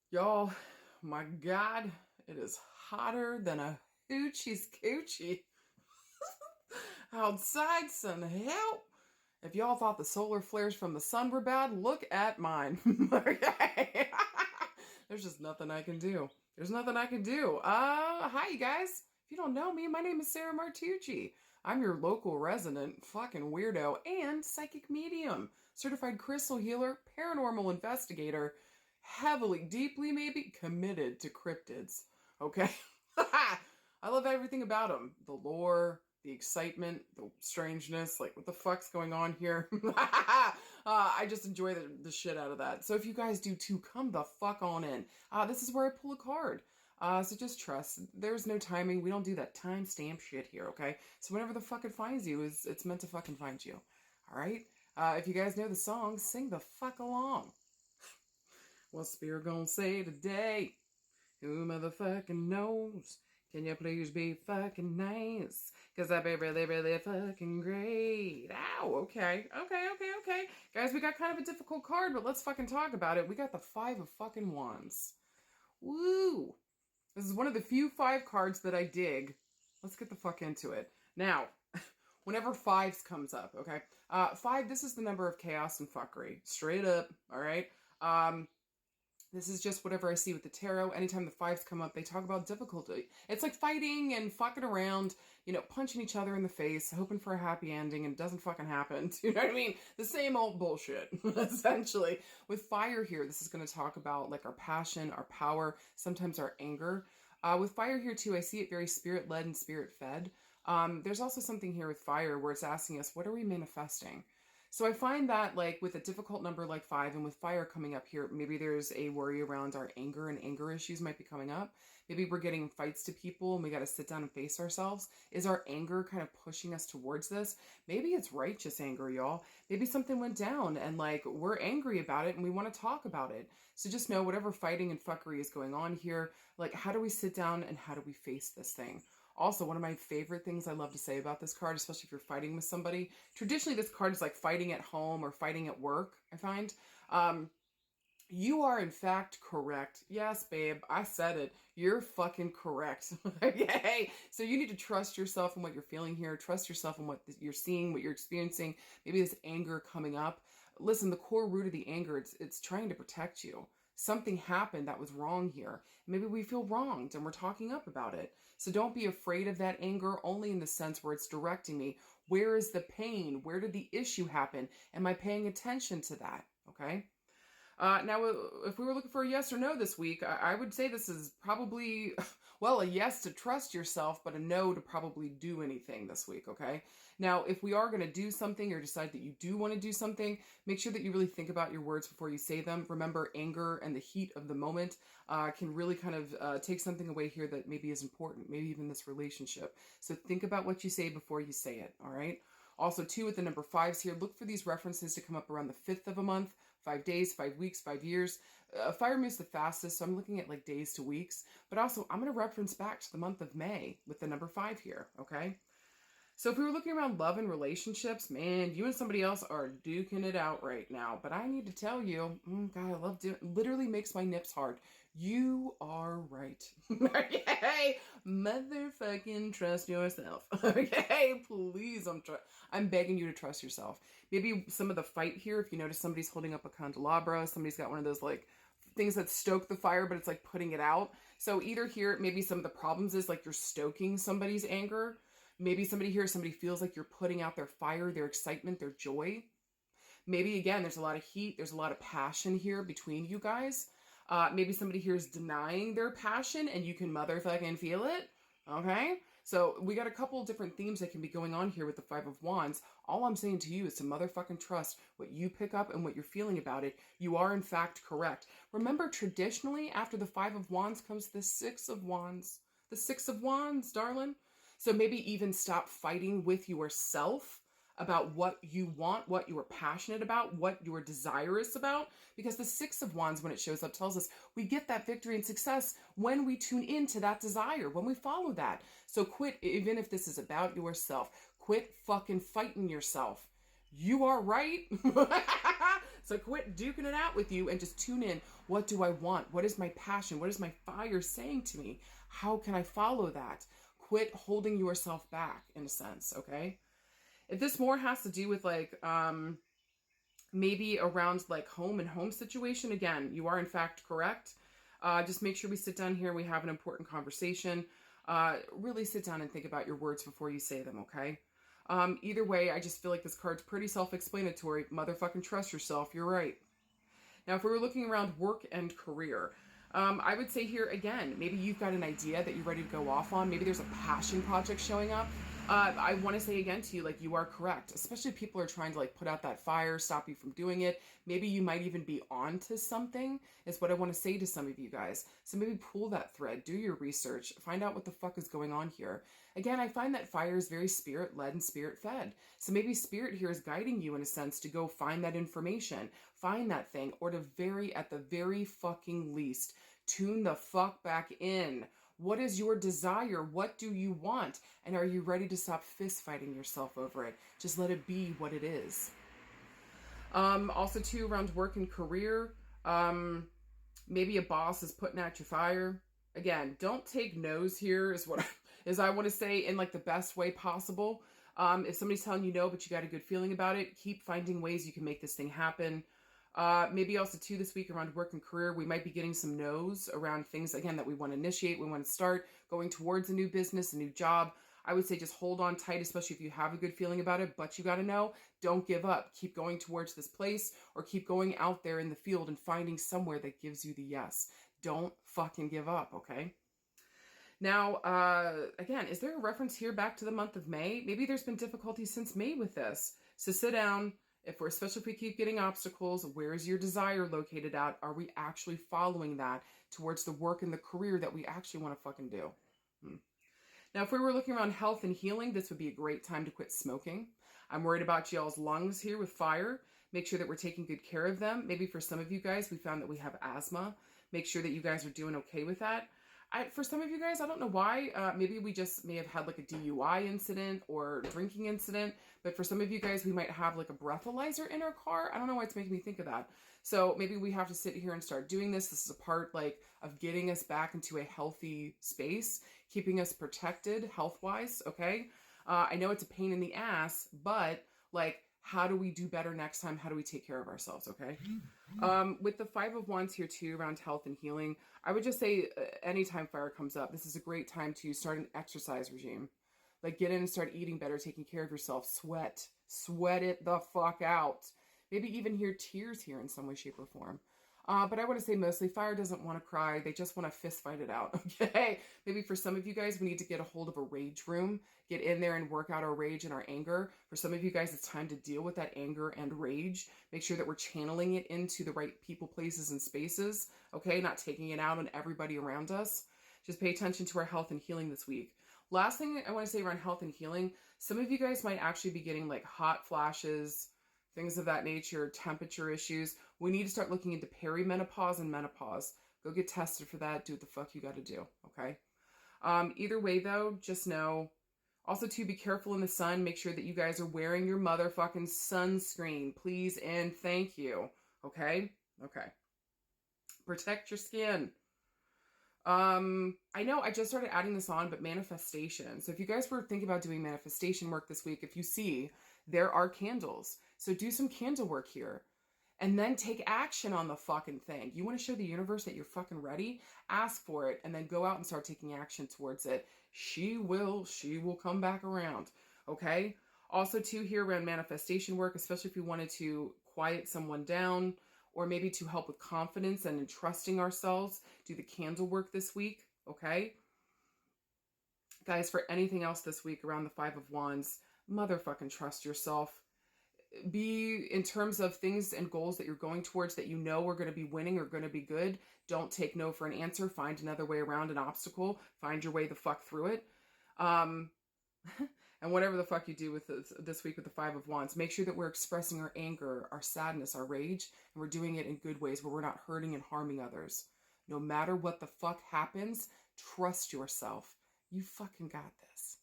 Y'all, my God, it is hotter than a hoochie's coochie outside. Some help. If y'all thought the solar flares from the sun were bad, look at mine. Okay. There's just nothing I can do. There's nothing I can do. Hi, you guys. If you don't know me, my name is Sarah Martucci. I'm your local resident fucking weirdo and psychic medium, certified crystal healer, paranormal investigator, heavily, deeply, maybe committed to cryptids. Okay? I love everything about them, the lore, the excitement, the strangeness, like what the fuck's going on here? I just enjoy the shit out of that. So if you guys do too, come the fuck on in. This is where I pull a card. So just trust. There's no timing. We don't do that timestamp shit here, okay? So whenever the fuck it finds you, it's meant to fucking find you. Alright? If you guys know the song, sing the fuck along. What's Spirit gonna say today? Who motherfucking knows? Can you please be fucking nice? Cause I'd be really, really fucking great. Ow, okay. Guys, we got kind of a difficult card, but let's fucking talk about it. We got the Five of fucking Wands. Woo! This is one of the few 5 cards that I dig. Let's get the fuck into it. Now, whenever 5s comes up, okay? 5, this is the number of chaos and fuckery. Straight up, alright? This is just whatever I see with the tarot. Anytime the 5s come up, they talk about difficulty. It's like fighting and fucking around, punching each other in the face, hoping for a happy ending, and it doesn't fucking happen. You know what I mean? The same old bullshit, essentially. With fire here, this is going to talk about like our passion, our power, sometimes our anger. With fire here too, I see it very spirit-led and spirit-fed. There's also something here with fire where it's asking us, what are we manifesting? So I find that like with a difficult number like 5 and with fire coming up here, maybe there's a worry around our anger and anger issues might be coming up. Maybe we're getting fights to people and we got to sit down and face ourselves. Is our anger kind of pushing us towards this? Maybe it's righteous anger, y'all. Maybe something went down and like we're angry about it and we want to talk about it. So just know whatever fighting and fuckery is going on here, like how do we sit down and how do we face this thing? Also, one of my favorite things I love to say about this card, especially if you're fighting with somebody, traditionally this card is like fighting at home or fighting at work, I find. You are in fact correct. Yes, babe, I said it. You're fucking correct. Okay? So you need to trust yourself in what you're feeling here. Trust yourself in what you're seeing, what you're experiencing. Maybe this anger coming up. Listen, the core root of the anger, it's trying to protect you. Something happened that was wrong here. Maybe we feel wronged and we're talking up about it. So don't be afraid of that anger only in the sense where it's directing me. Where is the pain? Where did the issue happen? Am I paying attention to that? Okay? Now, if we were looking for a yes or no this week, I would say this is probably, well, a yes to trust yourself, but a no to probably do anything this week, okay? Now, if we are going to do something or decide that you do want to do something, make sure that you really think about your words before you say them. Remember, anger and the heat of the moment can really kind of take something away here that maybe is important, maybe even this relationship. So think about what you say before you say it, all right? Also, too, with the number 5s here, look for these references to come up around the 5th of a month, 5 days, 5 weeks, 5 years. Fire moves the fastest, so I'm looking at like days to weeks. But also, I'm going to reference back to the month of May with the number 5 here, okay? So if we were looking around love and relationships, man, you and somebody else are duking it out right now. But I need to tell you, God, I love doing it. Literally makes my nips hard. You are right. Okay? Motherfucking trust yourself. Okay? Please, I'm begging you to trust yourself. Maybe some of the fight here, if you notice somebody's holding up a candelabra, somebody's got one of those like things that stoke the fire, but it's like putting it out. So either here, maybe some of the problems is like you're stoking somebody's anger. Maybe somebody feels like you're putting out their fire, their excitement, their joy. Maybe, again, there's a lot of heat. There's a lot of passion here between you guys. Maybe somebody here is denying their passion and you can motherfucking feel it. Okay? So we got a couple of different themes that can be going on here with the 5 of Wands. All I'm saying to you is to motherfucking trust what you pick up and what you're feeling about it. You are, in fact, correct. Remember, traditionally, after the 5 of Wands comes the 6 of Wands. The 6 of Wands, darling. So maybe even stop fighting with yourself about what you want, what you are passionate about, what you are desirous about. Because the 6 of Wands, when it shows up, tells us we get that victory and success when we tune into that desire, when we follow that. So quit, even if this is about yourself, quit fucking fighting yourself. You are right. So quit duking it out with you and just tune in. What do I want? What is my passion? What is my fire saying to me? How can I follow that? Quit holding yourself back, in a sense, okay? If this more has to do with like maybe around like home and home situation, again, you are in fact correct. Just make sure we sit down here and we have an important conversation. Really sit down and think about your words before you say them, okay? Either way, I just feel like this card's pretty self-explanatory. Motherfucking trust yourself. You're right. Now, if we were looking around work and career, I would say here again, maybe you've got an idea that you're ready to go off on. Maybe there's a passion project showing up. I want to say again to you, like, you are correct, especially if people are trying to like put out that fire, stop you from doing it. Maybe you might even be on to something is what I want to say to some of you guys. So maybe pull that thread, do your research, find out what the fuck is going on here. Again, I find that fire is very spirit led and spirit fed. So maybe spirit here is guiding you in a sense to go find that information, find that thing, or to at the very fucking least, tune the fuck back in. What is your desire? What do you want? And are you ready to stop fist fighting yourself over it? Just let it be what it is. Also too, around work and career, maybe a boss is putting out your fire. Again, don't take no's here is what I want to say in like the best way possible. If somebody's telling you no, but you got a good feeling about it, keep finding ways you can make this thing happen. Maybe also too this week around work and career, we might be getting some no's around things, again, that we want to initiate, we want to start, going towards a new business, a new job. I would say just hold on tight, especially if you have a good feeling about it, but you got to know, don't give up. Keep going towards this place or keep going out there in the field and finding somewhere that gives you the yes. Don't fucking give up, okay? Now, again, is there a reference here back to the month of May? Maybe there's been difficulty since May with this. So sit down. Especially if we keep getting obstacles, where is your desire located at? Are we actually following that towards the work and the career that we actually want to fucking do? Now, if we were looking around health and healing, this would be a great time to quit smoking. I'm worried about y'all's lungs here with fire. Make sure that we're taking good care of them. Maybe for some of you guys, we found that we have asthma. Make sure that you guys are doing okay with that. For some of you guys, I don't know why. Maybe we just may have had like a DUI incident or drinking incident. But for some of you guys, we might have like a breathalyzer in our car. I don't know why it's making me think of that. So maybe we have to sit here and start doing this. This is a part like of getting us back into a healthy space, keeping us protected health-wise, okay? I know it's a pain in the ass, but like, how do we do better next time? How do we take care of ourselves, okay? With the Five of Wands here too, around health and healing, I would just say anytime fire comes up, this is a great time to start an exercise regime. Like get in and start eating better, taking care of yourself. Sweat it the fuck out. Maybe even hear tears here in some way, shape, or form. But I want to say mostly fire doesn't want to cry. They just want to fist fight it out, okay? Maybe for some of you guys, we need to get a hold of a rage room, get in there and work out our rage and our anger. For some of you guys, it's time to deal with that anger and rage. Make sure that we're channeling it into the right people, places, and spaces, okay? Not taking it out on everybody around us. Just pay attention to our health and healing this week. Last thing I want to say around health and healing, some of you guys might actually be getting like hot flashes, things of that nature, temperature issues. We need to start looking into perimenopause and menopause. Go get tested for that. Do what the fuck you got to do, okay? Either way, though, just know. Also, to be careful in the sun. Make sure that you guys are wearing your motherfucking sunscreen, please and thank you, okay? Okay. Protect your skin. I know I just started adding this on, but manifestation. So if you guys were thinking about doing manifestation work this week, if you see, there are candles. So do some candle work here. And then take action on the fucking thing. You want to show the universe that you're fucking ready? Ask for it and then go out and start taking action towards it. She will come back around. Okay? Also too here around manifestation work, especially if you wanted to quiet someone down or maybe to help with confidence and in trusting ourselves, do the candle work this week. Okay? Guys, for anything else this week around the Five of Wands, motherfucking trust yourself. Be in terms of things and goals that you're going towards that you know are going to be winning or going to be good. Don't take no for an answer. Find another way around an obstacle. Find your way the fuck through it. And whatever the fuck you do with this week with the Five of Wands, make sure that we're expressing our anger, our sadness, our rage, and we're doing it in good ways where we're not hurting and harming others. No matter what the fuck happens, trust yourself. You fucking got this.